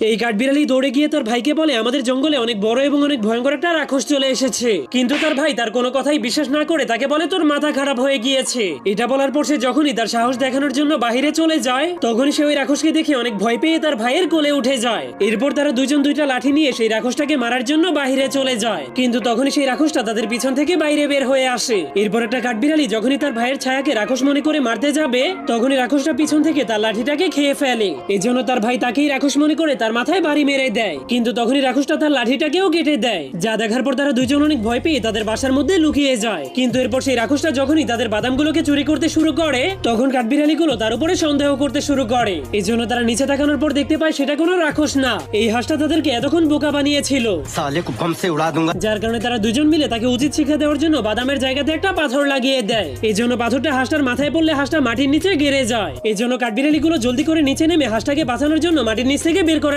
এই কাঠবিড়ালি দৌড়ে গিয়ে তার ভাইকে বলে আমাদের জঙ্গলে অনেক বড় এবং অনেক ভয়ঙ্কর একটা রাক্ষস চলে এসেছে। কিন্তু তার ভাই তার কোনো কথাই বিশ্বাস না করে তাকে বলে তোর মাথা খারাপ হয়ে গিয়েছে। এটা বলার পর সে যখনই তার সাহস দেখানোর জন্য বাহিরে চলে যায় তখনই সে ওই রাক্ষসকে দেখে অনেক ভয় পেয়ে তার ভাইয়ের কোলে উঠে যায়। এরপর তারা দুইজন দুইটা লাঠি নিয়ে সেই রাক্ষসটাকে মারার জন্য বাহিরে চলে যায়। কিন্তু তখনই সেই রাক্ষসটা তাদের পিছন থেকে বাইরে বের হয়ে আসে। এরপর একটা কাঠবিড়ালি যখনই তার ভাইয়ের ছায়াকে রাক্ষস মনে করে মারতে যাবে তখনই রাক্ষসটা পিছন থেকে তার লাঠিটাকে খেয়ে ফেলে। এজন্য তার ভাই তাকেই রাক্ষস মনে করে তার মাথায় বাড়ি মেরে দেয়। কিন্তু তখনই রাক্ষসটা তার লাঠিটাকেও কেটে দেয়, যা দেখার পর তারা দুইজন অনেক ভয় পেয়ে তাদের বাসার মধ্যে লুকিয়ে যায়। কিন্তু এরপর সেই রাক্ষসটা যখনই তাদের বাদামগুলোকে চুরি করতে শুরু করে তখন কাঠবিড়ালিগুলো তার উপরে সন্দেহ করতে শুরু করে। এজন্য তারা নিচে তাকানোর পর দেখতে পায় সেটা কোনো রাক্ষস না, এই হাঁসটা তাদেরকে এতক্ষণ বোকা বানিয়েছিল। साले को बम से उड़ा दूंगा। যার কারণে তারা দুজন মিলে তাকে উচিত শিক্ষা দেওয়ার জন্য বাদামের জায়গাতে একটা পাথর লাগিয়ে দেয়। এই জন্য পাথরটা হাঁসটার মাথায় পড়লে হাঁসটা মাটির নিচে গেড়ে যায়। এই জন্য কাঠবিড়ালিগুলো জলদি করে নিচে নেমে হাঁসটাকে বাঁচানোর জন্য মাটির নিচ থেকে বের করার